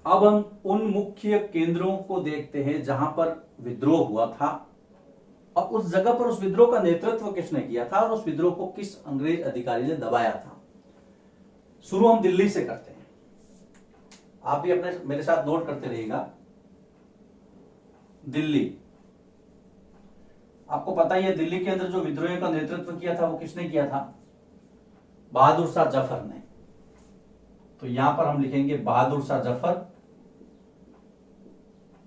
अब हम उन मुख्य केंद्रों को देखते हैं जहां पर विद्रोह हुआ था और उस जगह पर उस विद्रोह का नेतृत्व किसने किया था और उस विद्रोह को किस अंग्रेज अधिकारी ने दबाया था। शुरू हम दिल्ली से करते हैं। आप भी अपने मेरे साथ नोट करते रहिएगा। दिल्ली, आपको पता ही है दिल्ली के अंदर जो विद्रोह का नेतृत्व किया था वो किसने किया था? बहादुर शाह जफर ने। तो यहां पर हम लिखेंगे बहादुर शाह जफर,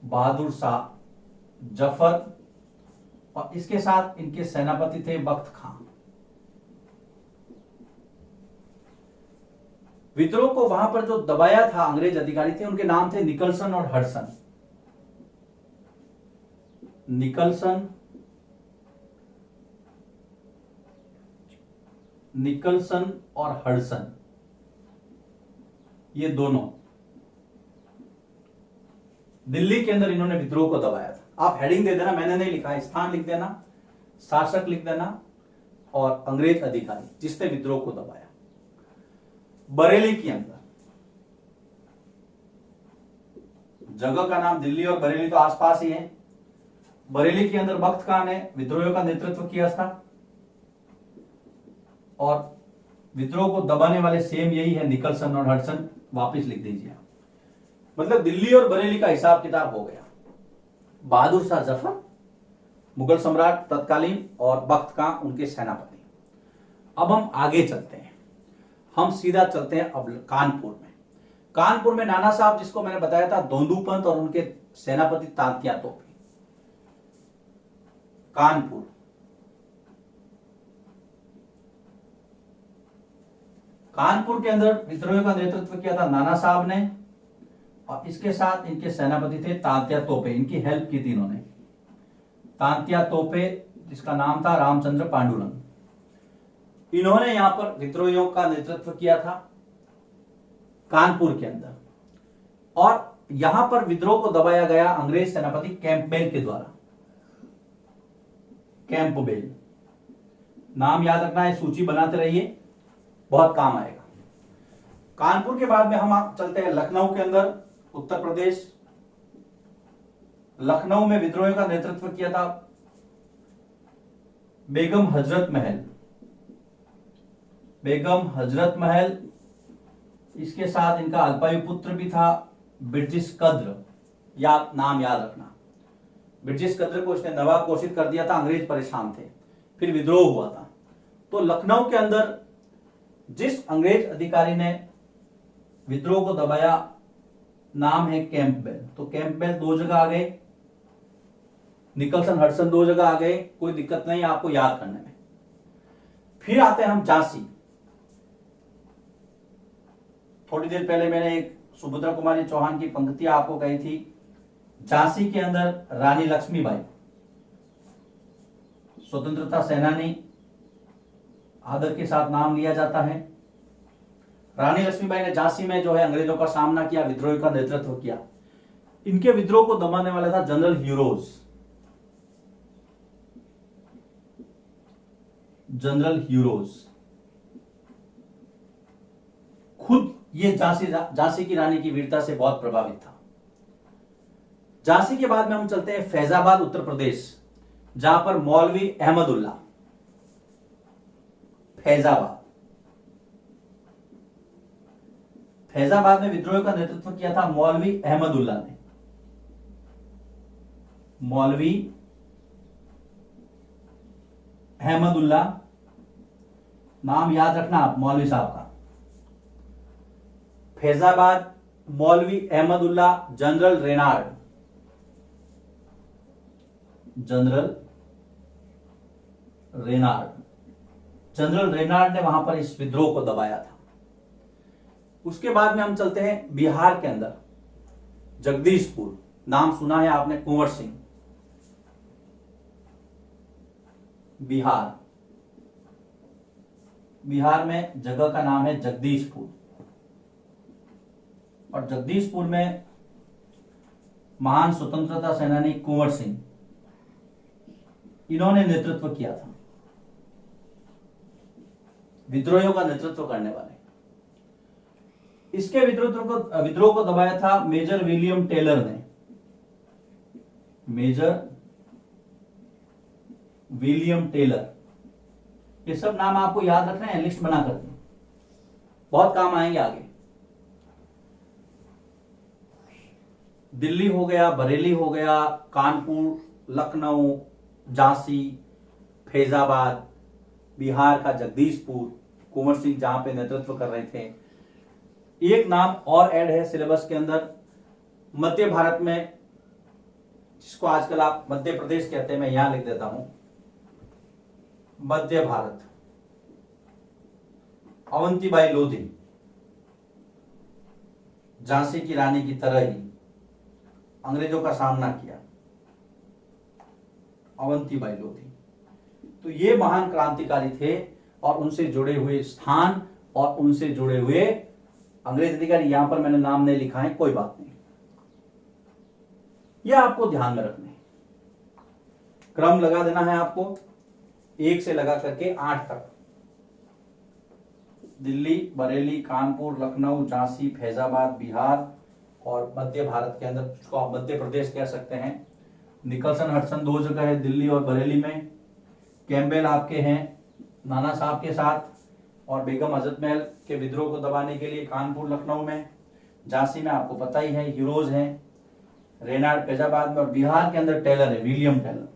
बहादुर शाह जफर, और इसके साथ इनके सेनापति थे बख्त खां। विद्रोह को वहां पर जो दबाया था अंग्रेज अधिकारी थे उनके नाम थे निकलसन और हडसन। निकलसन और हडसन, ये दोनों दिल्ली के अंदर इन्होंने विद्रोह को दबाया था। आप हेडिंग दे देना, मैंने नहीं लिखा है, स्थान लिख देना, शासक लिख देना और अंग्रेज अधिकारी जिसने विद्रोह को दबाया। बरेली के अंदर, जगह का नाम दिल्ली और बरेली तो आसपास ही है। बरेली के अंदर बख्त खां ने विद्रोह का नेतृत्व किया था और विद्रोह को दबाने वाले सेम यही है, निकलसन और हडसन। वापस लिख दीजिए। मतलब दिल्ली और बरेली का हिसाब किताब हो गया। बहादुर शाह जफर मुगल सम्राट तत्कालीन और बख्त खां उनके सेनापति। अब हम आगे चलते हैं, हम सीधा चलते हैं अब कानपुर में। कानपुर में नाना साहब जिसको मैंने बताया था दोंदूपंत और उनके सेनापति तांतिया तोपे। कानपुर के अंदर विद्रोह का नेतृत्व किया था नाना साहब ने और इसके साथ इनके सेनापति थे तांतिया तोपे। इनकी हेल्प की थी इन्होंने। तांतिया तोपे जिसका नाम था रामचंद्र पांडुरंग, इन्होंने यहां पर विद्रोहियों का नेतृत्व किया था कानपुर के अंदर। और यहां पर विद्रोह को दबाया गया अंग्रेज सेनापति कैंपबेल के द्वारा। कैंपबेल नाम याद रखना है, सूची बनाते रहिए, बहुत काम आएगा। कानपुर के बाद में हम चलते हैं लखनऊ के अंदर, उत्तर प्रदेश। लखनऊ में विद्रोह का नेतृत्व किया था बेगम हजरत महल। बेगम हजरत महल, इसके साथ इनका अल्पायु पुत्र भी था ब्रिटिश कद्र, नाम याद रखना। ब्रिटिश कद्र को इसने नवाब घोषित कर दिया था, अंग्रेज परेशान थे, फिर विद्रोह हुआ था। तो लखनऊ के अंदर जिस अंग्रेज अधिकारी ने विद्रोह को दबाया नाम है कैंपबेल। तो कैंपबेल दो जगह आ गए, निकलसन हडसन दो जगह आ गए, कोई दिक्कत नहीं आपको याद करने में। फिर आते हैं हम झांसी। थोड़ी देर पहले मैंने एक सुभद्रा कुमारी चौहान की पंक्तियां आपको कही थी। झांसी के अंदर रानी लक्ष्मीबाई, स्वतंत्रता सेनानी, आदर के साथ नाम लिया जाता है। रानी लक्ष्मीबाई ने झांसी में जो है अंग्रेजों का सामना किया, विद्रोह का नेतृत्व किया। इनके विद्रोह को दबाने वाला था जनरल ह्यूरोज। जनरल ह्यूरोज खुद ये झांसी की रानी की वीरता से बहुत प्रभावित था। झांसी के बाद में हम चलते हैं फैजाबाद उत्तर प्रदेश, जहां पर मौलवी अहमदुल्ला। फैजाबाद में विद्रोह का नेतृत्व किया था मौलवी अहमदुल्ला ने। मौलवी अहमदुल्ला, नाम याद रखना आप मौलवी साहब का। Faizabad Maulvi Ahmadullah, general Renard. General Renard ने वहां पर इस विद्रोह को दबाया था। उसके बाद में हम चलते हैं बिहार के अंदर, जगदीशपुर। नाम सुना है आपने, कुंवर सिंह। बिहार में जगह का नाम है जगदीशपुर। और जगदीशपुर में महान स्वतंत्रता सेनानी कुंवर सिंह, इन्होंने नेतृत्व किया था, विद्रोहियों का नेतृत्व करने वाले। इसके विद्रोह को दबाया था मेजर विलियम टेलर ने। मेजर विलियम टेलर, ये सब नाम आपको याद रखना है, लिस्ट बना करके बहुत काम आएंगे आगे। दिल्ली हो गया, बरेली हो गया, कानपुर, लखनऊ, झांसी, फैजाबाद, बिहार का जगदीशपुर, कुंवर सिंह जहां पे नेतृत्व कर रहे थे। एक नाम और ऐड है सिलेबस के अंदर, मध्य भारत में, जिसको आजकल आप मध्य प्रदेश कहते हैं, मैं यहां लिख देता हूं मध्य भारत। अवंतीबाई लोधी, झांसी की रानी की तरह ही अंग्रेजों का सामना किया, अवंतीबाई लोधी। तो ये महान क्रांतिकारी थे और उनसे जुड़े हुए स्थान और उनसे जुड़े हुए अंग्रेज अधिकारी, यहां पर मैंने नाम नहीं लिखा है, कोई बात नहीं, यह आपको ध्यान में रखना है। क्रम लगा देना है आपको, 1 से लगा करके 8 तक। दिल्ली, बरेली, कानपुर, लखनऊ, झांसी, फैजाबाद, बिहार और मध्य भारत के अंदर, जिसको आप मध्य प्रदेश कह सकते हैं। निकलसन हडसन 2 जगह है, दिल्ली और बरेली में। कैम्पबेल आपके हैं नाना साहब के साथ, और बेगम हजरत महल के विद्रोह को दबाने के लिए कानपुर, लखनऊ में। झांसी में आपको पता ही है, हीरोज हैं, रेनाड फैजाबाद में। और बिहार के अंदर टेलर है, विलियम टेलर।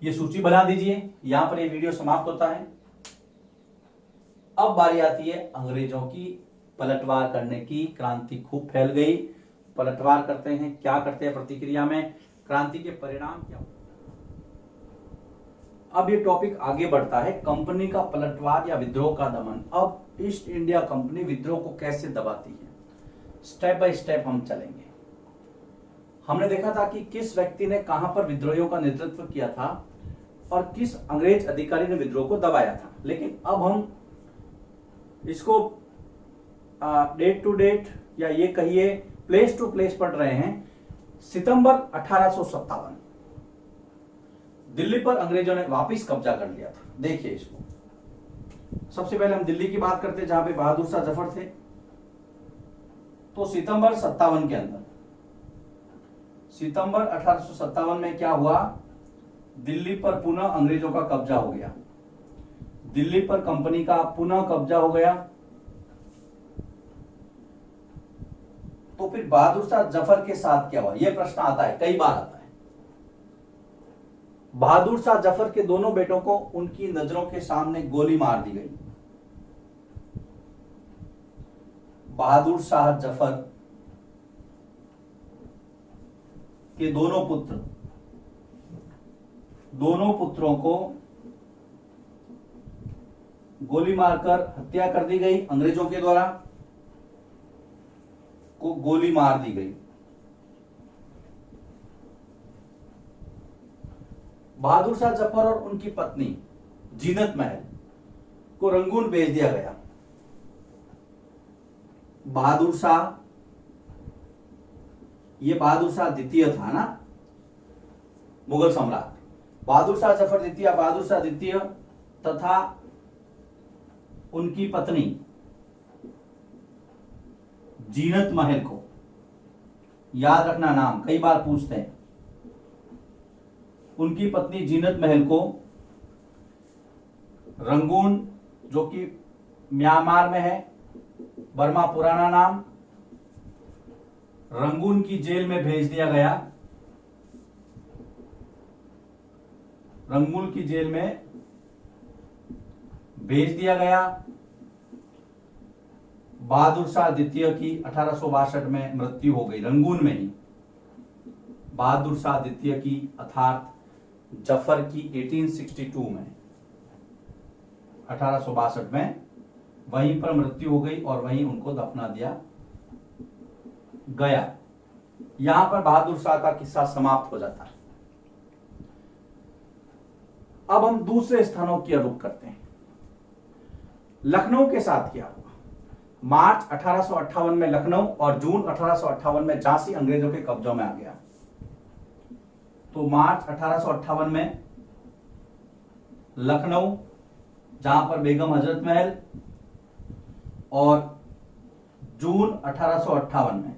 ये सूची बना दीजिए, यहां पर ये वीडियो समाप्त होता है। अब बारी आती है अंग्रेजों की पलटवार करने की। क्रांति खूब फैल गई, पलटवार करते हैं, क्या करते हैं प्रतिक्रिया में, क्रांति के परिणाम क्या। अब ये टॉपिक आगे बढ़ता है, कंपनी का पलटवार या विद्रोह का दमन। अब ईस्ट इंडिया कंपनी विद्रोह को कैसे दबाती है, स्टेप बाय स्टेप हम चलेंगे। हमने देखा था कि किस व्यक्ति ने कहां पर विद्रोहियों का नेतृत्व किया था और किस अंग्रेज अधिकारी ने विद्रोह को दबाया था। लेकिन अब हम इसको डेट टू डेट या ये कहिए प्लेस टू प्लेस पढ़ रहे हैं। सितंबर 1857 दिल्ली पर अंग्रेजों ने वापस कब्जा कर लिया था। देखिए इसको, सबसे पहले हम दिल्ली की बात करते हैं, जहां पे बहादुर शाह जफर थे। तो सितंबर 57 के अंदर, सितंबर 1857 में क्या हुआ, दिल्ली पर पुनः अंग्रेजों का कब्जा हो गया। दिल्ली पर कंपनी का पुनः कब्जा हो गया। तो फिर बहादुर शाह जफर के साथ क्या हुआ, यह प्रश्न आता है, कई बार आता है। बहादुर शाह जफर के दोनों बेटों को उनकी नजरों के सामने गोली मार दी गई। बहादुर शाह जफर के दोनों पुत्रों को गोली मारकर हत्या कर दी गई। अंग्रेजों के द्वारा को गोली मार दी गई। बहादुर शाह जफर और उनकी पत्नी जीनत महल को रंगून भेज दिया गया। बहादुर शाह, ये बहादुर शाह द्वितीय था ना, मुगल सम्राट। बहादुर शाह जफर द्वितीय, बहादुर शाह द्वितीय तथा उनकी पत्नी जीनत महल को, याद रखना नाम, कई बार पूछते हैं। उनकी पत्नी जीनत महल को रंगून, जो कि म्यांमार में है, बर्मा पुराना नाम, रंगून की जेल में भेज दिया गया। रंगून की जेल में भेज दिया गया। बहादुर शाह द्वितीय की 1862 में मृत्यु हो गई, रंगून में ही। बहादुर शाह द्वितीय की अर्थात जफर की 1862 में, 1862 में वहीं पर मृत्यु हो गई और वहीं उनको दफना दिया गया। यहां पर बहादुर शाह का किस्सा समाप्त हो जाता है। अब हम दूसरे स्थानों की रुख करते हैं। लखनऊ के साथ क्या हुआ? मार्च 1858 में लखनऊ और जून 1858 में झांसी अंग्रेजों के कब्जों में आ गया। तो मार्च 1858 में लखनऊ, जहां पर बेगम हजरत महल और जून 1858 में।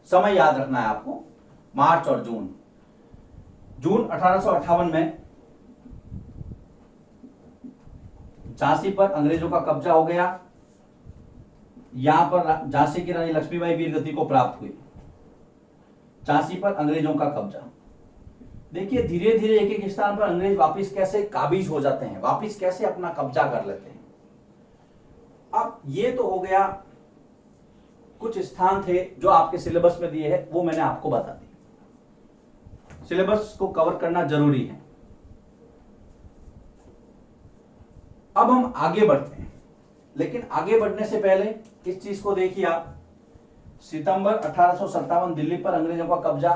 समय याद रखना है आपको, मार्च और जून। जून 1858 में झांसी पर अंग्रेजों का कब्जा हो गया। यहां पर झांसी की रानी लक्ष्मीबाई वीरगति को प्राप्त हुई। झांसी पर अंग्रेजों का कब्जा। देखिए धीरे धीरे एक एक स्थान पर अंग्रेज वापिस कैसे काबिज हो जाते हैं, वापिस कैसे अपना कब्जा कर लेते हैं। अब ये तो हो गया, कुछ स्थान थे जो आपके सिलेबस में दिए हैं, वो मैंने आपको बता दी। सिलेबस को कवर करना जरूरी है। अब हम आगे बढ़ते हैं, लेकिन आगे बढ़ने से पहले इस चीज को देखिए आप। सितंबर 1857 दिल्ली पर अंग्रेजों का कब्जा।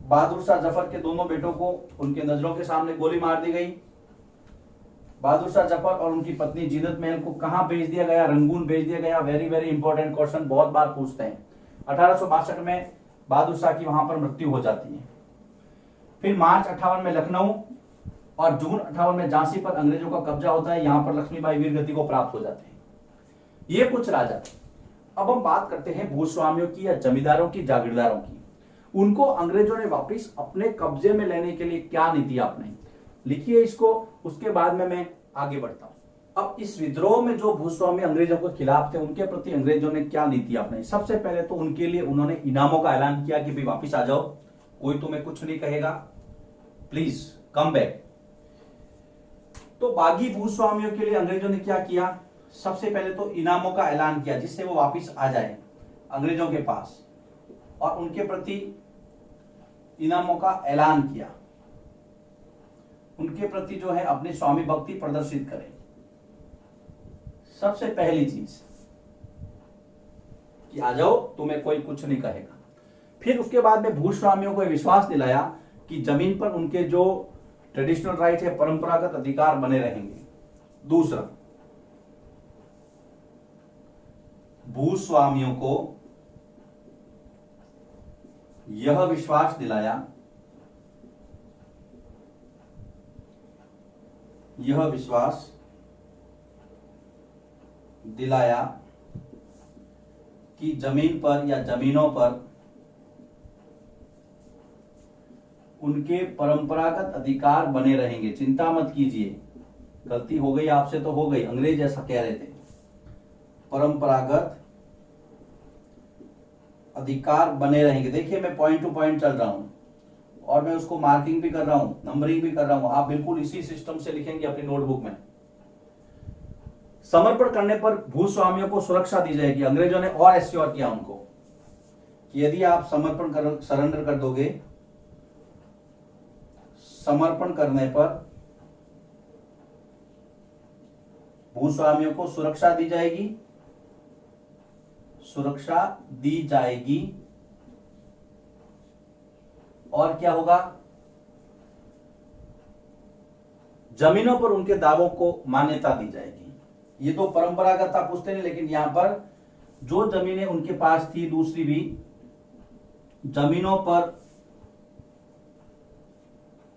बहादुर शाह जफर के दोनों बेटों को उनके नजरों के सामने गोली मार दी गई। बहादुर शाह जफर और उनकी पत्नी जीनत महल को कहां भेज दिया गया? रंगून भेज दिया गया। वेरी वेरी इंपॉर्टेंट क्वेश्चन, बहुत बार पूछते हैं। 1862 में बहादुर शाह की वहां पर मृत्यु हो जाती है। फिर मार्च 58 में लखनऊ और जून 58 में झांसी पर अंग्रेजों का कब्जा होता है। यहां पर लक्ष्मीबाई वीरगति को प्राप्त हो जाते हैं। ये कुछ राजा थे। अब हम बात करते हैं भूस्वामियों की या जमींदारों की, जागीरदारों की। उनको अंग्रेजों ने वापिस अपने कब्जे में लेने के लिए क्या नीति अपनाई, लिखिए इसको, उसके बाद में मैं आगे बढ़ता हूं। अब इस विद्रोह में जो भूस्वामी अंग्रेजों के खिलाफ थे, उनके प्रति अंग्रेजों ने क्या नीति अपनाई? सबसे पहले तो उनके लिए उन्होंने इनामों का ऐलान किया कि भाई वापिस आ जाओ, कोई तुम्हें कुछ नहीं कहेगा, प्लीज कम बैक। तो बागी भूस्वामियों के लिए अंग्रेजों ने क्या किया? सबसे पहले तो इनामों का ऐलान किया जिससे वो वापिस आ जाए अंग्रेजों के पास, और उनके प्रति इनामों का ऐलान किया। उनके प्रति जो है अपनी स्वामी भक्ति प्रदर्शित करें, सबसे पहली चीज कि आ जाओ, तुम्हें कोई कुछ नहीं कहेगा। फिर उसके बाद में भूस्वामियों को विश्वास दिलाया कि जमीन पर उनके जो ट्रेडिशनल राइट है, परंपरागत अधिकार बने रहेंगे। दूसरा, भूस्वामियों को यह विश्वास दिलाया, कि जमीन पर या जमीनों पर उनके परंपरागत अधिकार बने रहेंगे। चिंता मत कीजिए, गलती हो गई आपसे तो हो गई, अंग्रेज ऐसा कह रहे थे। परंपरागत अधिकार बने रहेंगे। देखिए मैं पॉइंट टू पॉइंट चल रहा हूं और मैं उसको मार्किंग भी कर रहा हूं, नंबरिंग भी कर रहा हूं। आप बिल्कुल इसी सिस्टम से लिखेंगे अपनी नोटबुक में। समर्पण करने पर भूस्वामियों को सुरक्षा दी जाएगी। अंग्रेजों ने और एश्योर किया उनको कि यदि आप सरेंडर कर दोगे, समर्पण करने पर भूस्वामियों को सुरक्षा दी जाएगी, और क्या होगा? जमीनों पर उनके दावों को मान्यता दी जाएगी। ये तो परंपरागत आप पूछते नहीं, लेकिन यहां पर जो जमीनें उनके पास थी, दूसरी भी जमीनों पर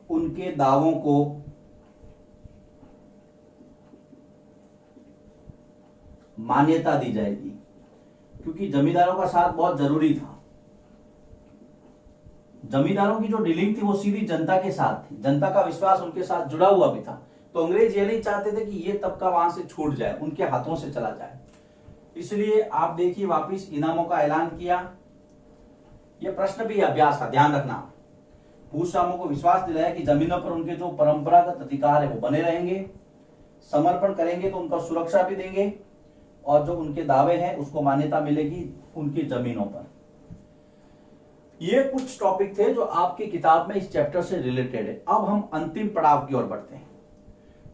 उनके दावों को मान्यता दी जाएगी, क्योंकि जमींदारों का साथ बहुत जरूरी था। जमींदारों की जो डीलिंग थी वो सीधी जनता के साथ थी, जनता का विश्वास उनके साथ जुड़ा हुआ भी था। तो अंग्रेज ये नहीं चाहते थे कि ये तबका वहां से छूट जाए, उनके हाथों से चला जाए। इसलिए आप देखिए वापिस इनामों का ऐलान किया। यह प्रश्न भी अभ्यास था, ध्यान रखना। भूस्वामियों को विश्वास दिलाया कि जमीनों पर उनके जो परंपरागत अधिकार है वो बने रहेंगे, समर्पण करेंगे तो उनका सुरक्षा भी देंगे, और जो उनके दावे हैं उसको मान्यता मिलेगी उनकी जमीनों पर। ये कुछ टॉपिक थे जो आपकी किताब में इस चैप्टर से रिलेटेड है। अब हम अंतिम पड़ाव की ओर बढ़ते हैं।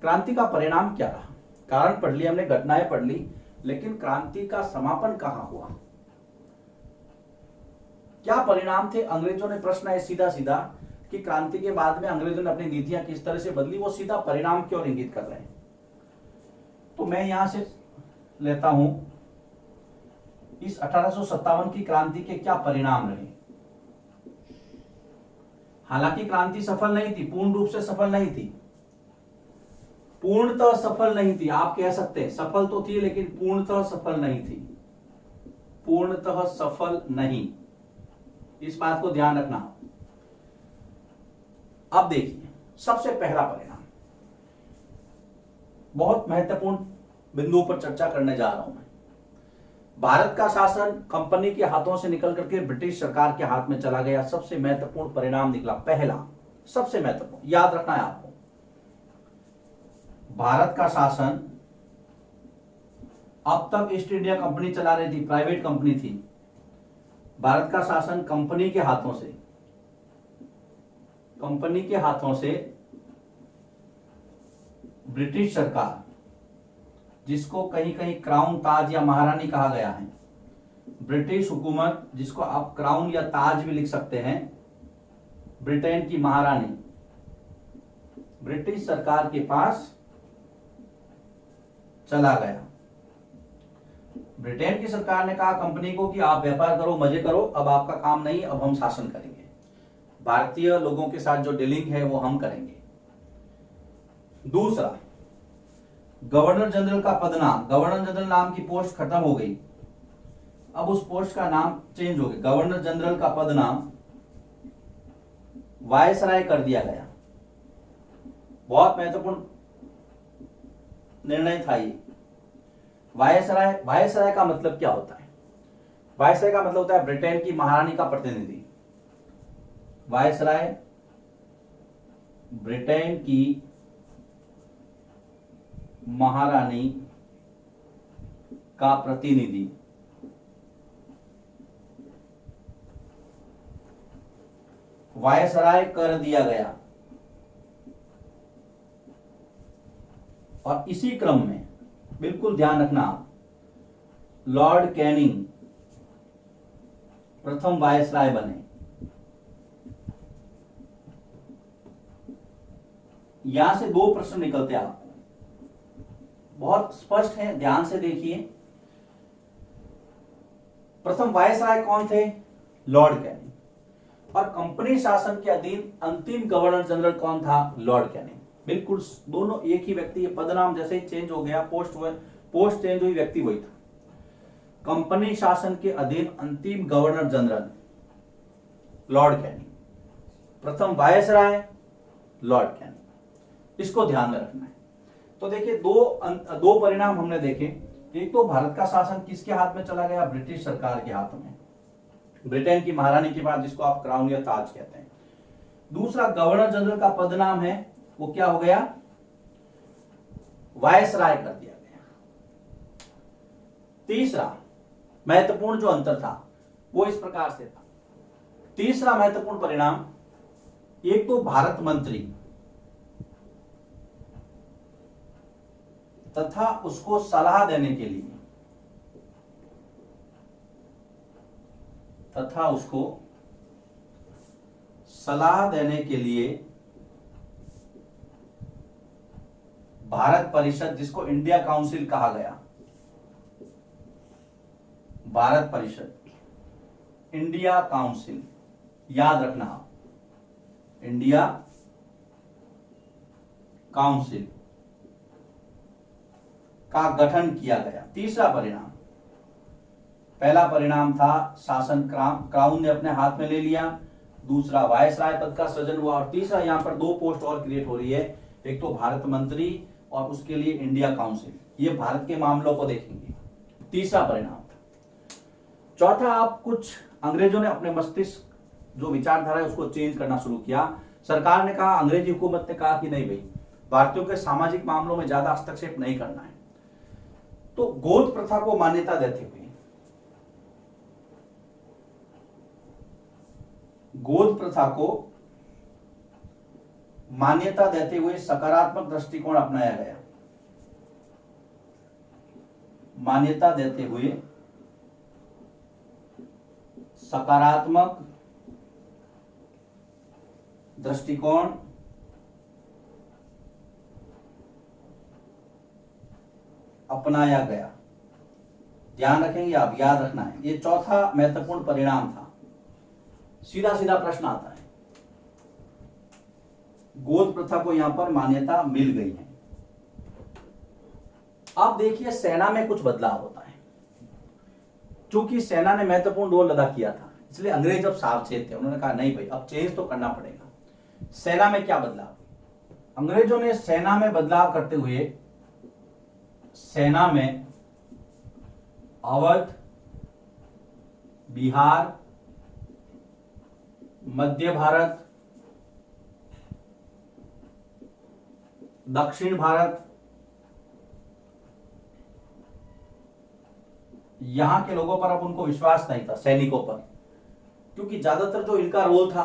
क्रांति का परिणाम क्या रहा? कारण पढ़ लिया हमने, घटनाएं पढ़ ली, लेकिन क्रांति का समापन कहां हुआ, क्या परिणाम थे? अंग्रेजों ने, प्रश्न है सीधा सीधा कि क्रांति के बाद में अंग्रेजों ने अपनी नीतियां किस तरह से बदली, वो सीधा परिणाम की ओर इंगित कर रहे हैं। तो मैं यहां से लेता हूं इस 1857 की क्रांति के क्या परिणाम रहे। हालांकि क्रांति सफल नहीं थी, पूर्ण रूप से सफल नहीं थी। पूर्णतः सफल नहीं थी। आप कह सकते हैं सफल तो थी लेकिन पूर्णतः सफल नहीं थी, पूर्णतः सफल नहीं, इस बात को ध्यान रखना। अब देखिए सबसे पहला परिणाम, बहुत महत्वपूर्ण बिंदुओं पर चर्चा करने जा रहा हूं मैं। भारत का शासन कंपनी के हाथों से निकल करके ब्रिटिश सरकार के हाथ में चला गया। सबसे महत्वपूर्ण परिणाम निकला, पहला सबसे महत्वपूर्ण, याद रखना है आपको, भारत का शासन अब तक ईस्ट इंडिया कंपनी चला रही थी, प्राइवेट कंपनी थी। भारत का शासन कंपनी के हाथों से, कंपनी के हाथों से ब्रिटिश सरकार, जिसको कहीं कहीं क्राउन, ताज या महारानी कहा गया है, ब्रिटिश हुकूमत, जिसको आप क्राउन या ताज भी लिख सकते हैं, ब्रिटेन की महारानी, ब्रिटिश सरकार के पास चला गया। ब्रिटेन की सरकार ने कहा कंपनी को कि आप व्यापार करो, मजे करो, अब आपका काम नहीं, अब हम शासन करेंगे, भारतीय लोगों के साथ जो डीलिंग है वो हम करेंगे। दूसरा, गवर्नर जनरल का पदनाम, गवर्नर जनरल नाम की पोस्ट खत्म हो गई, अब उस पोस्ट का नाम चेंज हो गया, गवर्नर जनरल का पदनाम वायसराय कर दिया गया। बहुत महत्वपूर्ण निर्णय था ये। वायसराय, वायसराय का मतलब क्या होता है? वायसराय का मतलब होता है ब्रिटेन की महारानी का प्रतिनिधि। वायसराय ब्रिटेन की महारानी का प्रतिनिधि। वायसराय कर दिया गया। और इसी क्रम में बिल्कुल ध्यान रखना, लॉर्ड कैनिंग प्रथम वायसराय बने। यहां से दो प्रश्न निकलते हैं आपको, बहुत स्पष्ट है, ध्यान से देखिए। प्रथम वायसराय कौन थे? Lord Canning. और कंपनी शासन के अधीन अंतिम गवर्नर जनरल कौन था? Lord Canning. बिल्कुल दोनों एक ही व्यक्ति, पदनाम जैसे ही चेंज हो गया, पोस्ट चेंज हुई, व्यक्ति वही था। कंपनी शासन के अधीन अंतिम गवर्नर जनरल लॉर्ड कैनिंग, प्रथम वायसराय लॉर्ड कैनिंग, इसको ध्यान में रखना है। तो देखिए दो परिणाम हमने देखे। एक तो भारत का शासन किसके हाथ में चला गया? ब्रिटिश सरकार के हाथ में, ब्रिटेन की महारानी के बाद, जिसको आप क्राउन या ताज कहते हैं। दूसरा, गवर्नर जनरल का पदनाम है वो क्या हो गया? वायसराय कर दिया गया। तीसरा महत्वपूर्ण जो अंतर था वो इस प्रकार से था। तीसरा महत्वपूर्ण परिणाम, एक तो भारत मंत्री तथा उसको सलाह देने के लिए, तथा उसको सलाह देने के लिए भारत परिषद, जिसको इंडिया काउंसिल कहा गया, भारत परिषद, इंडिया काउंसिल, याद रखना, इंडिया काउंसिल का गठन किया गया। तीसरा परिणाम, पहला परिणाम था शासन क्राउन ने अपने हाथ में ले लिया, दूसरा वायसराय पद का सृजन हुआ, और तीसरा यहां पर दो पोस्ट और क्रिएट हो रही है, एक तो भारत मंत्री और उसके लिए इंडिया काउंसिल। ये भारत के मामलों को देखेंगे। तीसरा परिणाम। चौथा, आप कुछ अंग्रेजों ने अपने मस्तिष्क जो विचारधारा है उसको चेंज करना शुरू किया। सरकार ने कहा, अंग्रेजी हुकूमत ने कहा कि नहीं भाई, भारतीयों के सामाजिक मामलों में ज्यादा हस्तक्षेप नहीं करना है। तो गोद प्रथा को मान्यता देते हुए, गोद प्रथा को मान्यता देते हुए सकारात्मक दृष्टिकोण अपनाया गया। मान्यता देते हुए सकारात्मक दृष्टिकोण अपनाया गया। ध्यान रखेंगे आप, याद रखना है। ये चौथा महत्वपूर्ण परिणाम था। सीधा सीधा प्रश्न आता है, गोद प्रथा को यहां पर मान्यता मिल गई है। अब देखिए सेना में कुछ बदलाव होता है। क्योंकि सेना ने महत्वपूर्ण रोल अदा किया था, इसलिए अंग्रेज अब सावचेत थे। उन्होंने कहा नहीं भाई, अब चेंज तो करना पड़ेगा। सेना में क्या बदलाव? अंग्रेजों ने सेना में बदलाव करते हुए सेना में अवध, बिहार, मध्य भारत, दक्षिण भारत, यहां के लोगों पर अब उनको विश्वास नहीं था, सैनिकों पर, क्योंकि ज्यादातर जो इनका रोल था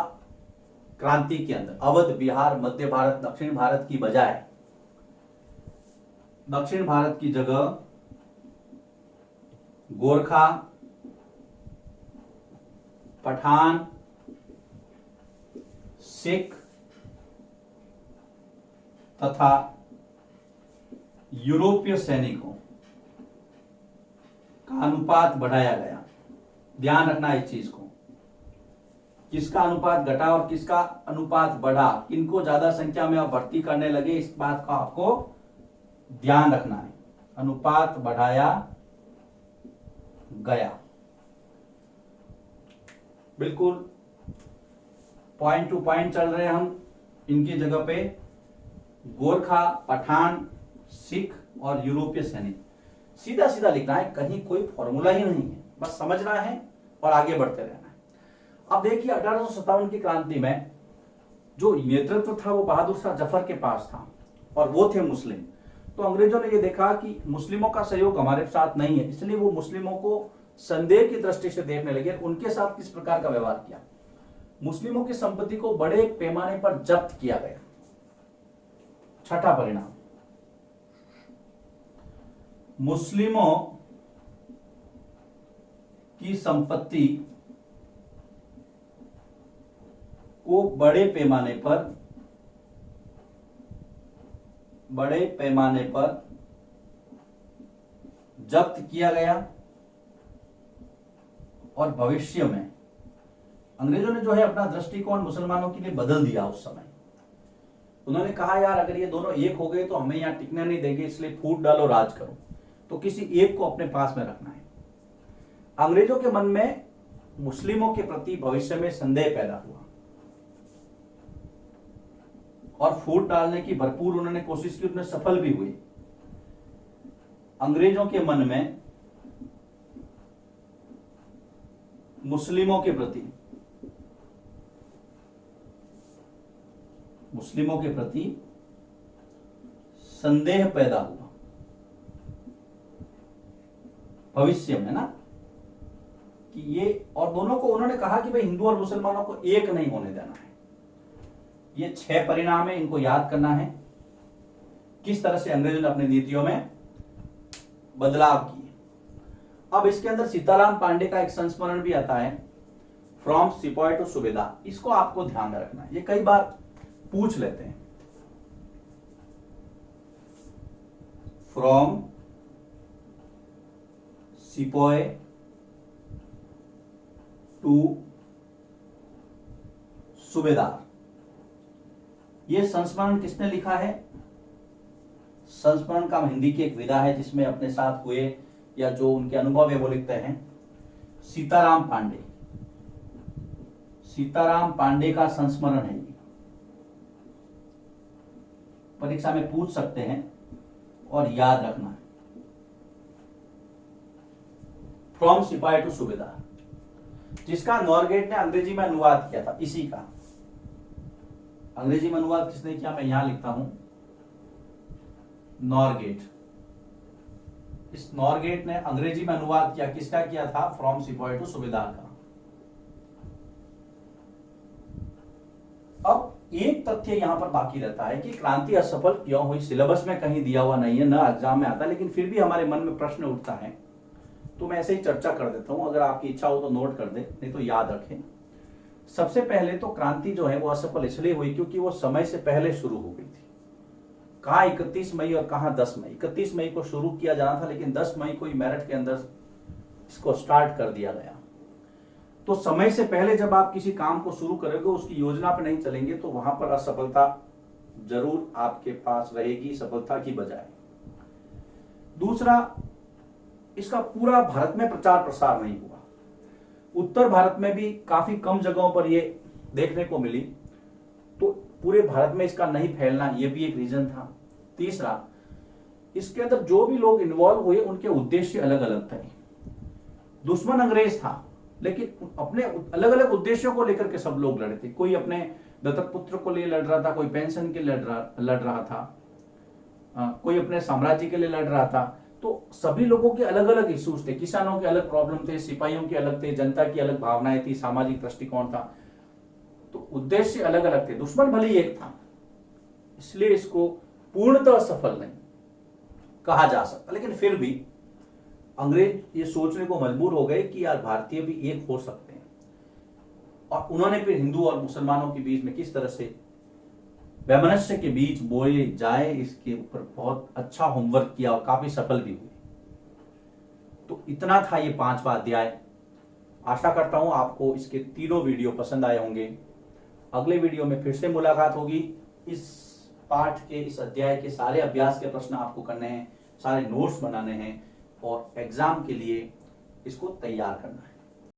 क्रांति के अंदर अवध, बिहार, मध्य भारत, दक्षिण भारत की बजाय दक्षिण भारत की जगह गोरखा, पठान, सिख तथा यूरोपीय सैनिकों का अनुपात बढ़ाया गया। ध्यान रखना इस चीज को, किसका अनुपात घटा और किसका अनुपात बढ़ा, किनको ज्यादा संख्या में आप भर्ती करने लगे, इस बात का आपको ध्यान रखना है। अनुपात बढ़ाया गया, बिल्कुल पॉइंट टू पॉइंट चल रहे हैं हम। इनकी जगह पे गोरखा, पठान, सिख और यूरोपीय सैनिक, सीधा सीधा लिखना है, कहीं कोई फॉर्मूला ही नहीं है, बस समझना है और आगे बढ़ते रहना है। अब देखिए 1857 की क्रांति में जो नेतृत्व था वो बहादुर शाह जफर के पास था और वो थे मुस्लिम। तो अंग्रेजों ने ये देखा कि मुस्लिमों का सहयोग हमारे साथ नहीं है, इसलिए वो मुस्लिमों को संदेह की दृष्टि से देखने लगे। उनके साथ किस प्रकार का व्यवहार किया? मुस्लिमों की संपत्ति को बड़े पैमाने पर जब्त किया गया। छठा परिणाम, मुस्लिमों की संपत्ति को बड़े पैमाने पर जब्त किया गया और भविष्य में अंग्रेजों ने जो है अपना दृष्टिकोण मुसलमानों के लिए बदल दिया। उस समय उन्होंने कहा यार अगर ये दोनों एक हो गए तो हमें यहां टिकने नहीं देंगे, इसलिए फूट डालो, राज करो। तो किसी एक को अपने पास में रखना है। अंग्रेजों के मन में मुस्लिमों के प्रति भविष्य में संदेह पैदा हुआ और फूट डालने की भरपूर उन्होंने कोशिश की, उनमें सफल भी हुए। अंग्रेजों के मन में मुस्लिमों के प्रति संदेह पैदा हुआ भविष्य में ना, कि ये, और दोनों को उन्होंने कहा कि भाई हिंदू और मुसलमानों को एक नहीं होने देना है। ये 6 परिणाम है, इनको याद करना है किस तरह से अंग्रेजों ने अपनी नीतियों में बदलाव किए। अब इसके अंदर सीताराम पांडे का एक संस्मरण भी आता है, फ्रॉम सिपॉय टू सूबेदार। इसको आपको ध्यान में रखना है, ये कई बार पूछ लेते हैं। फ्रॉम सिपॉय टू सूबेदार, यह संस्मरण किसने लिखा है? संस्मरण का हिंदी की एक विधा है जिसमें अपने साथ हुए या जो उनके अनुभव है वो लिखते हैं सीताराम पांडे। सीताराम पांडे का संस्मरण है, परीक्षा में पूछ सकते हैं और याद रखना है। फ्रॉम सिपाही टू सूबेदार, जिसका नॉरगेट ने अंग्रेजी में अनुवाद किया था। इसी का अंग्रेजी में अनुवाद किसने किया? मैं यहां लिखता हूं नॉरगेट। इस नॉरगेट ने अंग्रेजी में अनुवाद किया, किसका किया था? फ्रॉम सिपाही टू सूबेदार का। अब एक तथ्य यहां पर बाकी रहता है कि क्रांति असफल क्यों हुई। सिलेबस में कहीं दिया हुआ नहीं है, ना एग्जाम में आता, लेकिन फिर भी हमारे मन में प्रश्न उठता है, तो मैं ऐसे ही चर्चा कर देता हूं। अगर आपकी इच्छा हो तो नोट कर दे, नहीं तो याद रखें। सबसे पहले तो क्रांति जो है वो असफल इसलिए हुई क्योंकि वो समय से पहले शुरू हो गई थी। कहां 31 मई और कहां 10 मई। 31 मई को शुरू किया जाना था, लेकिन 10 मई को ही मेरठ के अंदर इसको स्टार्ट कर दिया गया। तो समय से पहले जब आप किसी काम को शुरू करोगे, उसकी योजना पर नहीं चलेंगे, तो वहां पर असफलता जरूर आपके पास रहेगी, सफलता की बजाय। दूसरा, इसका पूरा भारत में प्रचार प्रसार नहीं हुआ। उत्तर भारत में भी काफी कम जगहों पर ये देखने को मिली, तो पूरे भारत में इसका नहीं फैलना ये भी एक रीजन था। तीसरा, इसके अंदर जो भी लोग इन्वॉल्व हुए उनके उद्देश्य अलग अलग थे। दुश्मन अंग्रेज था, लेकिन अपने अलग अलग उद्देश्यों को लेकर के सब लोग लड़े थे। कोई अपने दत्तक पुत्र को लिए लड़ रहा था, कोई पेंशन के लड़ रहा था, कोई अपने साम्राज्य के लिए लड़ रहा था। तो सभी लोगों के अलग अलग इश्यूज थे। किसानों के अलग प्रॉब्लम थे, सिपाहियों के अलग थे, जनता की अलग भावनाएं थी, सामाजिक दृष्टिकोण था। तो उद्देश्य अलग अलग थे। दुश्मन भले ही एक था, इसलिए इसको पूर्णतः सफल नहीं कहा जा सकता। लेकिन फिर भी अंग्रेज ये सोचने को मजबूर हो गए कि यार भारतीय भी एक हो सकते हैं, और उन्होंने फिर हिंदू और मुसलमानों के बीच में किस तरह से वैमनस्य के बीज बोए जाए, इसके ऊपर बहुत अच्छा होमवर्क किया और काफी सफल भी हुए। तो इतना था ये 5वां अध्याय। आशा करता हूं आपको इसके तीनों वीडियो पसंद आए होंगे। अगले वीडियो में फिर से मुलाकात होगी। इस पाठ के, इस अध्याय के सारे अभ्यास के प्रश्न आपको करने हैं, सारे नोट्स बनाने हैं और एग्जाम के लिए इसको तैयार करना है।